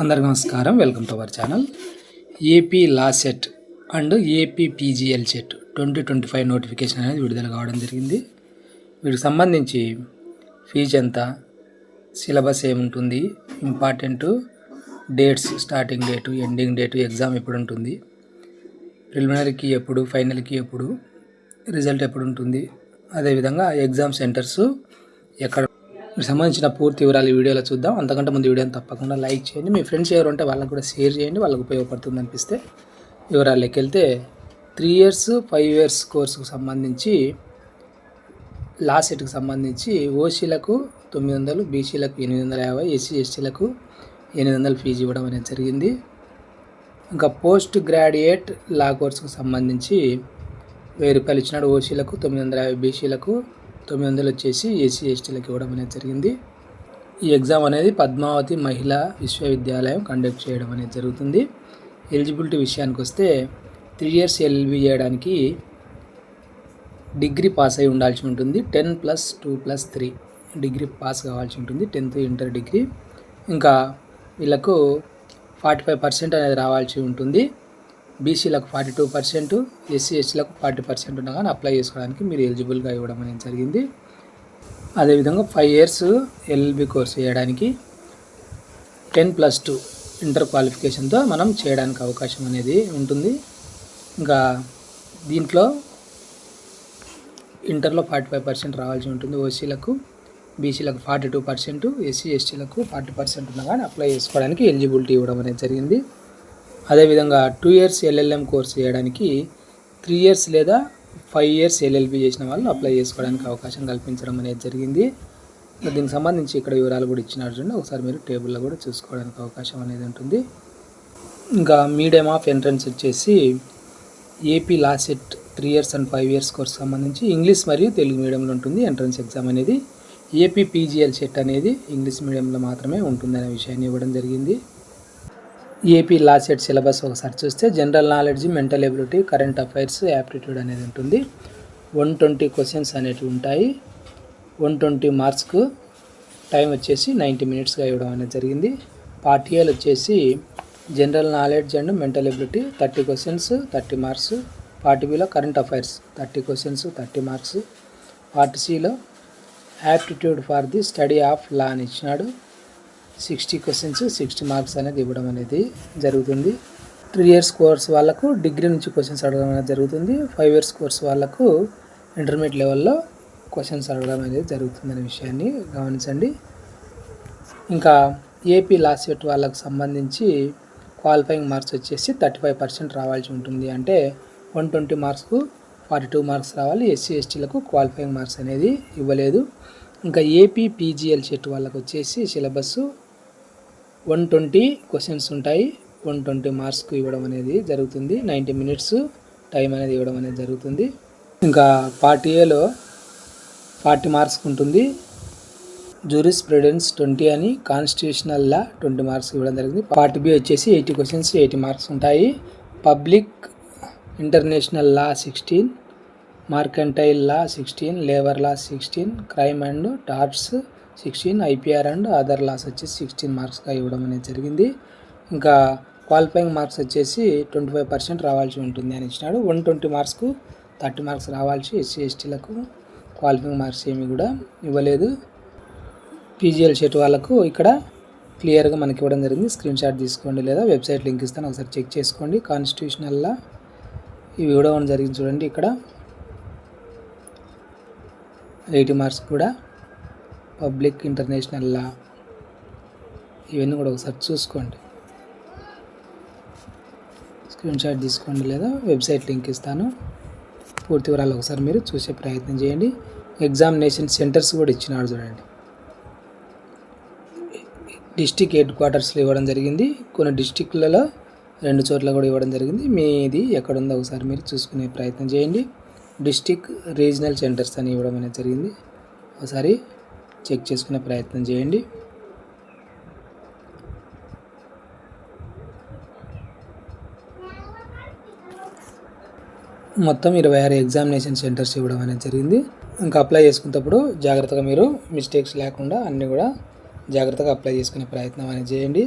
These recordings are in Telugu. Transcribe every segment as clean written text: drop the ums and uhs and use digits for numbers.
అందరికీ నమస్కారం. Welcome to our channel. AP law set and AP PGL set 2025 notification అనేది విడుదల కావడం జరిగింది. వీటికి సంబంధించి ఫీజు ఎంత, సిలబస్ ఏముంటుంది, important dates, starting date, ending date, exam ఎప్పుడు ఉంటుంది, ప్రిలిమినరీకి ఎప్పుడు, ఫైనల్కి ఎప్పుడు, రిజల్ట్ ఎప్పుడు ఉంటుంది, అదేవిధంగా ఎగ్జామ్ సెంటర్స్ ఎక్కడ సంబంధించిన పూర్తి వివరాలు ఈ వీడియోలో చూద్దాం. అంతకంటే ముందు వీడియోని తప్పకుండా లైక్ చేయండి. మీ ఫ్రెండ్స్ ఎవరు ఉంటే వాళ్ళకి కూడా షేర్ చేయండి, వాళ్ళకి ఉపయోగపడుతుంది అనిపిస్తే. వివరాల్లోకి వెళ్తే 3 years 5 years కోర్సుకు సంబంధించి లా సెట్కి సంబంధించి ఓసీలకు 900, బీసీలకు 850, ఎస్సీ ఎస్టీలకు 800 ఫీజు ఇవ్వడం అనేది జరిగింది. ఇంకా పోస్ట్ గ్రాడ్యుయేట్ లా కోర్సుకు సంబంధించి 1000 రూపాయలు ఇచ్చినాడు. ఓసీలకు 950, బీసీలకు 900 వచ్చేసి ఎస్సీ ఎస్టీలకు ఇవ్వడం అనేది జరిగింది. ఈ ఎగ్జామ్ అనేది పద్మావతి మహిళా విశ్వవిద్యాలయం కండక్ట్ చేయడం అనేది జరుగుతుంది. ఎలిజిబిలిటీ విషయానికి వస్తే 3 years ఎల్ఎల్బి చేయడానికి డిగ్రీ పాస్ అయి ఉండాల్సి ఉంటుంది. 10+2+3 డిగ్రీ పాస్ కావాల్సి ఉంటుంది, 10th ఇంటర్ డిగ్రీ. ఇంకా వీళ్ళకు 45% అనేది రావాల్సి ఉంటుంది. బీసీలకు 42%, ఎస్సీ ఎస్టీలకు 40% ఉన్నా కానీ అప్లై చేసుకోవడానికి మీరు ఎలిజిబుల్గా ఇవ్వడం అనేది జరిగింది. అదేవిధంగా 5 years ఎల్ఎల్బి కోర్సు చేయడానికి 10+2 ఇంటర్ క్వాలిఫికేషన్తో మనం చేయడానికి అవకాశం అనేది ఉంటుంది. ఇంకా దీంట్లో ఇంటర్లో 45% రావాల్సి ఉంటుంది ఓసీలకు, బీసీలకు 42%, ఎస్సీ ఎస్టీలకు 40% ఉన్నా కానీ అప్లై చేసుకోవడానికి ఎలిజిబిలిటీ ఇవ్వడం అనేది జరిగింది. అదేవిధంగా 2 years ఎల్ఎల్ఎం కోర్సు చేయడానికి 3 years లేదా 5 years ఎల్ఎల్బి చేసిన వాళ్ళు అప్లై చేసుకోవడానికి అవకాశం కల్పించడం అనేది జరిగింది. దీనికి సంబంధించి ఇక్కడ వివరాలు కూడా ఇచ్చినారు చూడండి, ఒకసారి మీరు టేబుల్లో కూడా చూసుకోవడానికి అవకాశం అనేది ఉంటుంది. ఇంకా మీడియం ఆఫ్ ఎంట్రన్స్ వచ్చేసి AP law set 3 years and 5 years course సంబంధించి ఇంగ్లీష్ మరియు తెలుగు మీడియంలో ఉంటుంది ఎంట్రన్స్ ఎగ్జామ్ అనేది. ఏపీ పీజీఎల్ సెట్ అనేది ఇంగ్లీష్ మీడియంలో మాత్రమే ఉంటుందనే విషయాన్ని ఇవ్వడం జరిగింది. ఏపీ లా సెట్ సిలబస్ ఒకసారి చూస్తే general knowledge, mental ability, current affairs, aptitude అనేది ఉంటుంది. 120 క్వశ్చన్స్ అనేవి ఉంటాయి. 120 మార్క్స్కు టైం వచ్చేసి 90 minutesగా ఇవ్వడం అనేది జరిగింది. పార్ట్ ఏలో వచ్చేసి general knowledge and mental ability 30 questions 30 marks. Part బిలో current affairs 30 questions 30 marks. Part సిలో aptitude for the study of law అని ఇచ్చినాడు. 60 questions 60 marks అనేది ఇవ్వడం అనేది జరుగుతుంది. 3 years కోర్స్ వాళ్ళకు డిగ్రీ నుంచి క్వశ్చన్స్ అడగడం అనేది జరుగుతుంది. 5 years కోర్స్ వాళ్ళకు ఇంటర్మీడియట్ లెవెల్లో క్వశ్చన్స్ అడగడం అనేది జరుగుతుందనే విషయాన్ని గమనించండి. ఇంకా ఏపీ లా సెట్ వాళ్ళకు సంబంధించి క్వాలిఫైయింగ్ మార్క్స్ వచ్చేసి 35% రావాల్సి ఉంటుంది. అంటే 120 మార్క్స్కు 42 marks రావాలి. ఎస్సీ ఎస్టీలకు క్వాలిఫైయింగ్ మార్క్స్ అనేది ఇవ్వలేదు. ఇంకా ఏపీ పీజీఎల్ సెట్ వాళ్ళకు వచ్చేసి సిలబస్ 120 questions ఉంటాయి. 120 మార్క్స్కు ఇవ్వడం అనేది జరుగుతుంది. 90 minutes టైం అనేది ఇవ్వడం అనేది జరుగుతుంది. ఇంకా పార్ట్ ఏలో 40 marks ఉంటుంది. జూరిస్ప్రుడెన్స్ 20 అని, కాన్స్టిట్యూషనల్ లా 20 marks ఇవ్వడం జరిగింది. పార్ట్ బి వచ్చేసి 80 questions 80 marks ఉంటాయి. Public international law 16, mercantile law 16, labour law 16, crime and torts 16, IPR and other laws వచ్చేసి 16 marksగా ఇవ్వడం అనేది జరిగింది. ఇంకా క్వాలిఫైయింగ్ మార్క్స్ వచ్చేసి 25% రావాల్సి ఉంటుంది అని ఇచ్చినాడు. 120 మార్క్స్కు 30 marks రావాల్సి. ఎస్సీ ఎస్టీలకు క్వాలిఫైయింగ్ మార్క్స్ ఏమి కూడా ఇవ్వలేదు. పీజీఎల్ సెట్ వాళ్ళకు ఇక్కడ క్లియర్గా మనకి ఇవ్వడం జరిగింది. స్క్రీన్ షాట్ తీసుకోండి లేదా వెబ్సైట్ లింక్ ఇస్తాను, ఒకసారి చెక్ చేసుకోండి. కాన్స్టిట్యూషనల్ లా ఇవి ఇవ్వడం జరిగింది చూడండి. ఇక్కడ 80 marks కూడా. పబ్లిక్ ఇంటర్నేషనల్ లా ఇవన్నీ కూడా ఒకసారి చూసుకోండి, స్క్రీన్ షాట్ తీసుకోండి లేదా వెబ్సైట్ లింక్ ఇస్తాను. పూర్తి వివరాలు ఒకసారి మీరు చూసే ప్రయత్నం చేయండి. ఎగ్జామినేషన్ సెంటర్స్ కూడా ఇచ్చినాడు చూడండి. డిస్టిక్ హెడ్ క్వార్టర్స్లో ఇవ్వడం జరిగింది. కొన్ని డిస్టిక్లలో 2 చోట్ల కూడా ఇవ్వడం జరిగింది. మీది ఎక్కడుందో ఒకసారి మీరు చూసుకునే ప్రయత్నం చేయండి. డిస్టిక్ రీజనల్ సెంటర్స్ అని ఇవ్వడం అనేది జరిగింది. ఒకసారి చెక్ చేసుకునే ప్రయత్నం చేయండి. మొత్తం 26 ఎగ్జామినేషన్ సెంటర్స్ ఇవ్వడం అనేది జరిగింది. ఇంకా అప్లై చేసుకునేటప్పుడు జాగ్రత్తగా మీరు మిస్టేక్స్ లేకుండా అన్నీ కూడా జాగ్రత్తగా అప్లై చేసుకునే ప్రయత్నం అనేది చేయండి.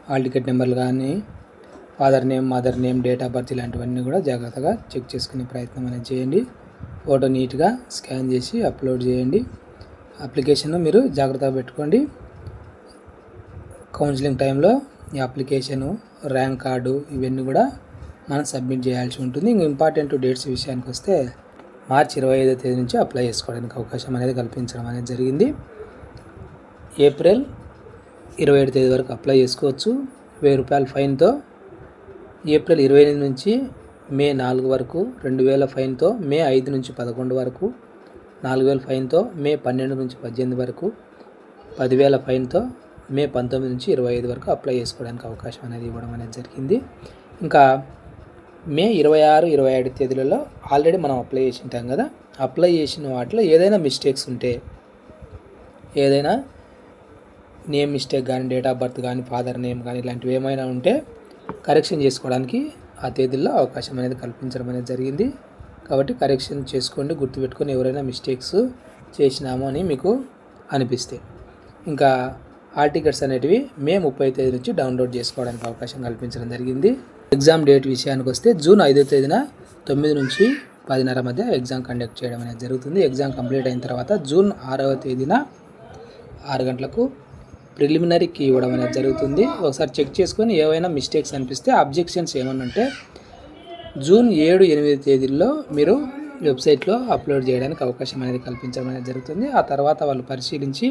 హాల్ టికెట్ నెంబర్లు కానీ, father name, mother name, date of birth ఇలాంటివన్నీ కూడా జాగ్రత్తగా చెక్ చేసుకునే ప్రయత్నం అనేది చేయండి. ఫోటో నీట్గా స్కాన్ చేసి అప్లోడ్ చేయండి. అప్లికేషన్ మీరు జాగ్రత్తగా పెట్టుకోండి. కౌన్సిలింగ్ టైంలో ఈ అప్లికేషను, ర్యాంక్ కార్డు ఇవన్నీ కూడా మనం సబ్మిట్ చేయాల్సి ఉంటుంది. ఇంక ఇంపార్టెంట్ డేట్స్ విషయానికి వస్తే మార్చి 25వ తేదీ నుంచి అప్లై చేసుకోవడానికి అవకాశం అనేది కల్పించడం అనేది జరిగింది. ఏప్రిల్ 27 తేదీ వరకు అప్లై చేసుకోవచ్చు. ₹1000 ఫైన్తో. ఏప్రిల్ 28 నుంచి మే 4 వరకు 2000 ఫైన్తో. మే 5 నుంచి 11 వరకు 4000 ఫైన్తో. మే 12 నుంచి 18 వరకు 10,000 ఫైన్తో. మే 19 నుంచి 25 వరకు అప్లై చేసుకోవడానికి అవకాశం అనేది ఇవ్వడం అనేది జరిగింది. ఇంకా మే 26, 27 తేదీలలో ఆల్రెడీ మనం అప్లై చేసి ఉంటాం కదా. అప్లై చేసిన వాటిలో ఏదైనా మిస్టేక్స్ ఉంటే, ఏదైనా నేమ్ మిస్టేక్ కానీ, డేట్ ఆఫ్ బర్త్ కానీ, ఫాదర్ నేమ్ కానీ ఇలాంటివి ఏమైనా ఉంటే కరెక్షన్ చేసుకోవడానికి ఆ తేదీల్లో అవకాశం అనేది కల్పించడం అనేది జరిగింది. కాబట్టి కరెక్షన్ చేసుకోండి, గుర్తుపెట్టుకొని ఎవరైనా మిస్టేక్స్ చేసినాము అని మీకు అనిపిస్తే. ఇంకా హాల్ టికెట్స్ అనేటివి మే 30వ తేదీ నుంచి డౌన్లోడ్ చేసుకోవడానికి అవకాశం కల్పించడం జరిగింది. ఎగ్జామ్ డేట్ విషయానికి వస్తే జూన్ 5వ తేదీన 9 నుంచి 10:30 మధ్య ఎగ్జామ్ కండక్ట్ చేయడం అనేది జరుగుతుంది. ఎగ్జామ్ కంప్లీట్ అయిన తర్వాత జూన్ 6వ తేదీన 6 గంటలకు ప్రిలిమినరీ కీ ఇవ్వడం అనేది జరుగుతుంది. ఒకసారి చెక్ చేసుకొని ఏవైనా మిస్టేక్స్ అనిపిస్తే, అబ్జెక్షన్స్ ఏమన్నా ఉంటే జూన్ 7, 8 తేదీల్లో మీరు వెబ్సైట్లో అప్లోడ్ చేయడానికి అవకాశం అనేది కల్పించడం అనేది జరుగుతుంది. ఆ తర్వాత వాళ్ళు పరిశీలించి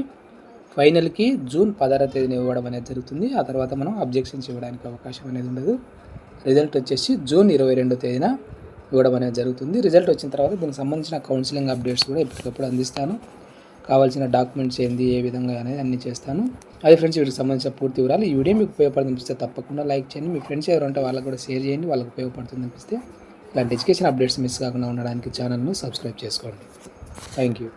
ఫైనల్కి జూన్ 16వ తేదీన ఇవ్వడం అనేది జరుగుతుంది. ఆ తర్వాత మనం అబ్జెక్షన్స్ ఇవ్వడానికి అవకాశం అనేది ఉండదు. రిజల్ట్ వచ్చేసి జూన్ 22వ తేదీన ఇవ్వడం అనేది జరుగుతుంది. రిజల్ట్ వచ్చిన తర్వాత దీనికి సంబంధించిన కౌన్సిలింగ్ అప్డేట్స్ కూడా ఎప్పటికప్పుడు అందిస్తాను. కావాల్సిన డాక్యుమెంట్స్ ఏంది, ఏ విధంగా అనేది అన్నీ చేస్తాను. అదే ఫ్రెండ్స్, వీటికి సంబంధించిన పూర్తి వివరాలు. ఈ వీడియో మీకు ఉపయోగపడుతుంది అనిపిస్తే తప్పకుండా లైక్ చేయండి. మీ ఫ్రెండ్స్ ఎవరు ఉంటే వాళ్ళకి కూడా షేర్ చేయండి, వాళ్ళకి ఉపయోగపడుతుంది అనిపిస్తే. ఇలాంటి ఎడ్యుకేషన్ అప్డేట్స్ మిస్ కాకుండా ఉండడానికి ఛానల్ను సబ్స్క్రైబ్ చేసుకోండి. Thank you.